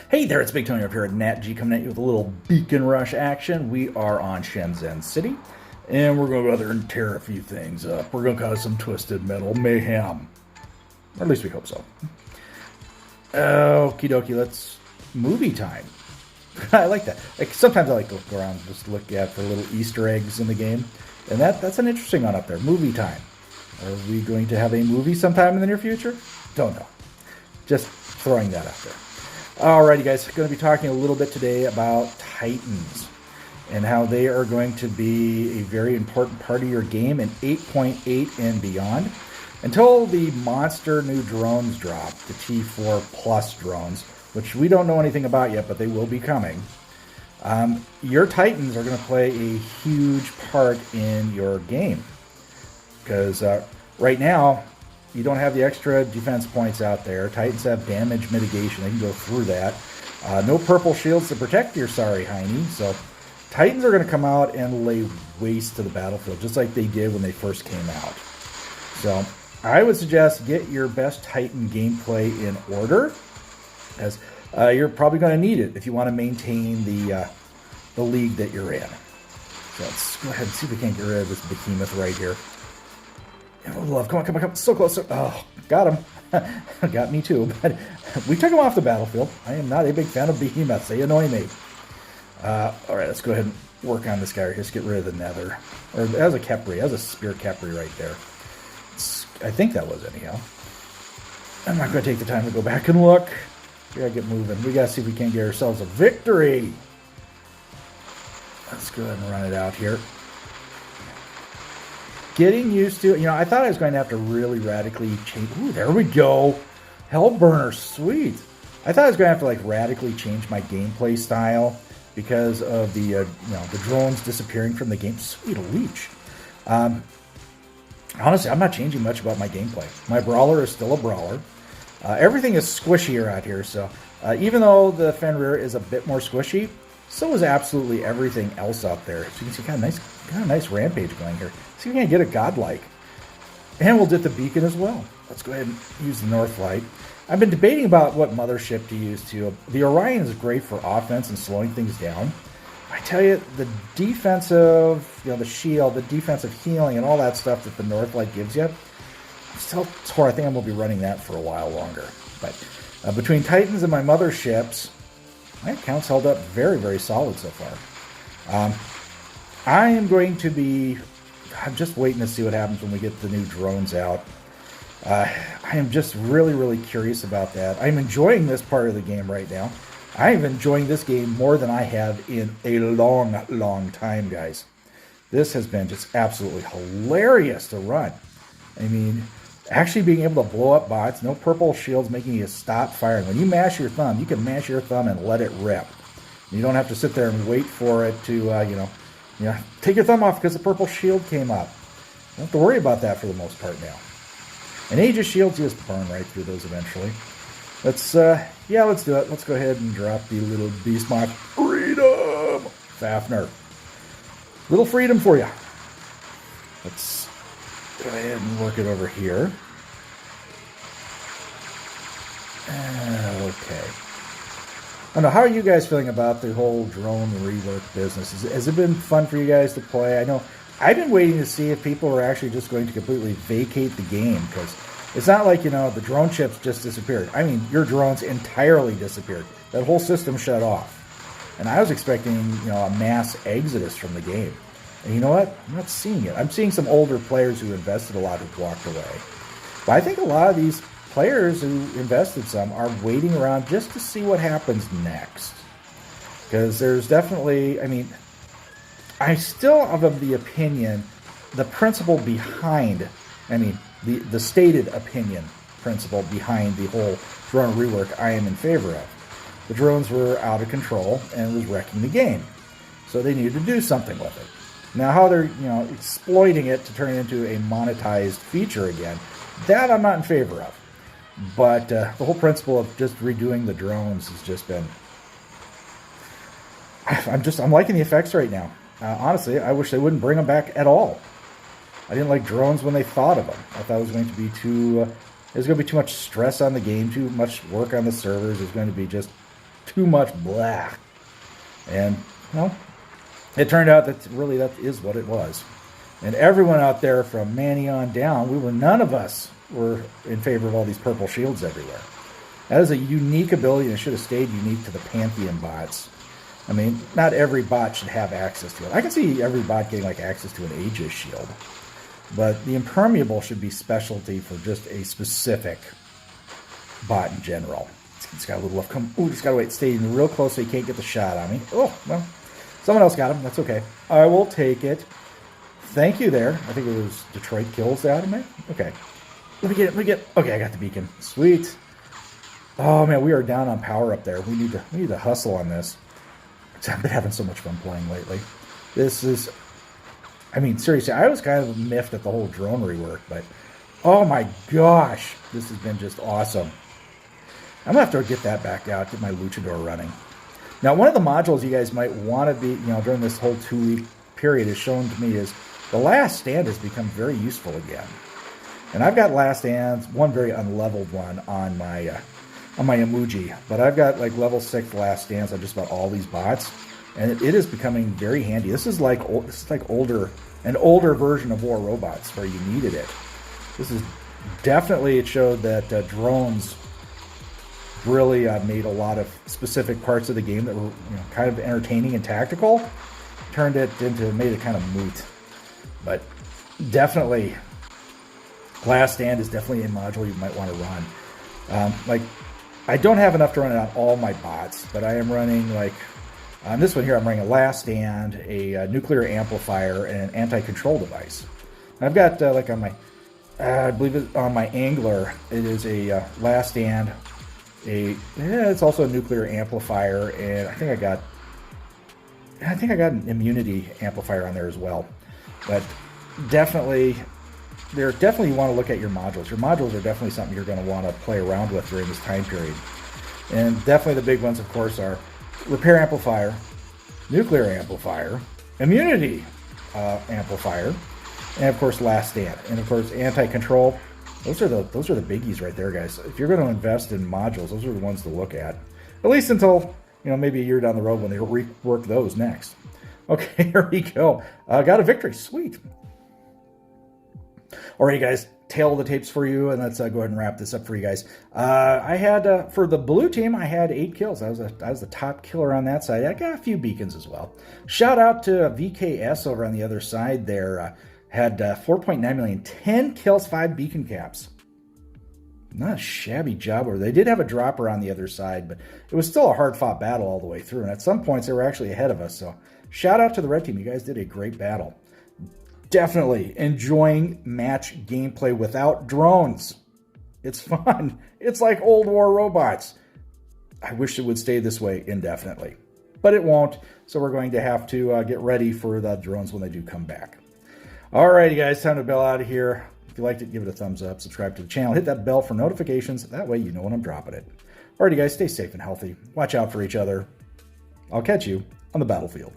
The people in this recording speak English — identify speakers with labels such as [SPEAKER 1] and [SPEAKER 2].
[SPEAKER 1] Hey there, it's Big Tony up here at Nat G coming at you with a little Beacon Rush action. We are on Shenzhen City, and we're going to go out there and tear a few things up. We're going to cause some twisted metal mayhem. Or at least we hope so. Okie dokie, let's movie time. I like that. Sometimes I like to look around and just look for little Easter eggs in the game. And that's an interesting one up there. Movie time. Are we going to have a movie sometime in the near future? Don't know. Just throwing that out there. Alrighty guys, going to be talking a little bit today about Titans and how they are going to be a very important part of your game in 8.8 and beyond until the monster new drones drop, the T4 Plus drones, which we don't know anything about yet, but they will be coming. Your Titans are going to play a huge part in your game because right now you don't have the extra defense points out there. Titans have damage mitigation. They can go through that. No purple shields to protect your sorry hiney. So Titans are going to come out and lay waste to the battlefield, just like they did when they first came out. So I would suggest get your best Titan gameplay in order, as you're probably going to need it if you want to maintain the league that you're in. So let's go ahead and see if we can't get rid of this behemoth right here. Oh, love, come on, so close. Oh, got him. Got me too, but we took him off the battlefield. I am not a big fan of behemoths. They annoy me. All right, let's go ahead and work on this guy right here. Let's get rid of the nether. Or that was a Kepri. That was a spear Kepri right there. I think that was anyhow. I'm not going to take the time to go back and look. We got to get moving. We got to see if we can't get ourselves a victory. Let's go ahead and run it out here. Getting used to, I thought I was going to have to really radically change. Ooh, there we go. Hellburner, sweet. I thought I was going to have to like radically change my gameplay style because of the, the drones disappearing from the game. Sweet leech. Honestly, I'm not changing much about my gameplay. My brawler is still a brawler. Everything is squishier out here, so even though the Fenrir is a bit more squishy, so is absolutely everything else out there. So you can see kind of nice rampage going here. See if we can get a godlike. And we'll get the beacon as well. Let's go ahead and use the North Light. I've been debating about what mothership to use too. The Orion is great for offense and slowing things down. I tell you, the defensive, the shield, the defensive healing, and all that stuff that the North Light gives you, I'm still torn. I think I'm going to be running that for a while longer. But between Titans and my motherships, my account's held up very, very solid so far. I am going to be... I'm just waiting to see what happens when we get the new drones out. I am just really, really curious about that. I'm enjoying this part of the game right now. I am enjoying this game more than I have in a long, long time, guys. This has been just absolutely hilarious to run. I mean, actually being able to blow up bots, no purple shields making you stop firing. When you mash your thumb, you can mash your thumb and let it rip. You don't have to sit there and wait for it to, take your thumb off because the purple shield came up. You don't have to worry about that for the most part now. And Aegis shields just burn right through those eventually. Let's do it. Let's go ahead and drop the little beast mod. Freedom! Fafnir. Little freedom for you. Let's go ahead and work it over here. Okay. I don't know, how are you guys feeling about the whole drone rework business? Has it been fun for you guys to play? I know I've been waiting to see if people are actually just going to completely vacate the game, because it's not like, the drone chips just disappeared. I mean, your drones entirely disappeared. That whole system shut off. And I was expecting, a mass exodus from the game. And you know what? I'm not seeing it. I'm seeing some older players who invested a lot who've walked away. But I think a lot of these players who invested some are waiting around just to see what happens next. Because there's definitely, I still am of the opinion, the principle behind, the stated opinion principle behind the whole drone rework I am in favor of. The drones were out of control and was wrecking the game. So they needed to do something with it. Now how they're, exploiting it to turn it into a monetized feature again, that I'm not in favor of. But the whole principle of just redoing the drones has just been... I'm liking the effects right now. Honestly, I wish they wouldn't bring them back at all. I didn't like drones when they thought of them. I thought it was going to be too... there's going to be too much stress on the game, too much work on the servers. There's going to be just too much blah. And, well, it turned out that really that is what it was. And everyone out there from Manny on down, none of us were in favor of all these purple shields everywhere. That is a unique ability, and it should have stayed unique to the Pantheon bots. I mean, not every bot should have access to it. I can see every bot getting like access to an Aegis shield, but the impermeable should be specialty for just a specific bot in general. It's got a little left come. Ooh, just gotta wait, stay real close so he can't get the shot on me. Oh, well, someone else got him. That's okay. I will take it. Thank you there. I think it was Detroit kills that, am I? Okay. Let me get it. Okay, I got the beacon. Sweet. Oh man, we are down on power up there. We need to hustle on this. I've been having so much fun playing lately. This is, I mean, seriously, I was kind of miffed at the whole drone rework, but oh my gosh, this has been just awesome. I'm gonna have to get that back out, get my luchador running. Now, one of the modules you guys might want to be, during this whole 2-week period is shown to me is the last stand has become very useful again. And I've got last stands, one very unleveled one on my emoji, but I've got like level 6 last stands on just about all these bots, and it is becoming very handy. This is like an older version of War Robots where you needed it. This is definitely, it showed that drones really made a lot of specific parts of the game that were kind of entertaining and tactical, made it kind of moot. But definitely, last stand is definitely a module you might want to run. I don't have enough to run it on all my bots, but I am running, on this one here, I'm running a last stand, a nuclear amplifier, and an anti-control device. And I've got, on my, I believe it, on my angler, it is a last stand, it's also a nuclear amplifier, and I think I got an immunity amplifier on there as well. But definitely, you want to look at your modules. Your modules are definitely something you're going to want to play around with during this time period. And definitely the big ones, of course, are repair amplifier, nuclear amplifier, immunity amplifier, and of course last stand. And of course anti-control. Those are the biggies right there, guys. If you're going to invest in modules, those are the ones to look at least until maybe a year down the road when they rework those next. Okay, here we go. Got a victory. Sweet. Alrighty, guys, tail of the tapes for you, and let's go ahead and wrap this up for you guys. I had, for the blue team, I had 8 kills. I was the top killer on that side. I got a few beacons as well. Shout out to VKS over on the other side there. Had 4.9 million, 10 kills, 5 beacon caps. Not a shabby job. Or they did have a dropper on the other side, but it was still a hard-fought battle all the way through. And at some points, they were actually ahead of us. So shout out to the red team. You guys did a great battle. Definitely enjoying match gameplay without drones. It's fun. It's like old War Robots. I wish it would stay this way indefinitely, but it won't. So we're going to have to get ready for the drones when they do come back. Alrighty, guys, time to bail out of here. If you liked it, give it a thumbs up, subscribe to the channel, hit that bell for notifications. That way you know when I'm dropping it. Alrighty, guys, stay safe and healthy. Watch out for each other. I'll catch you on the battlefield.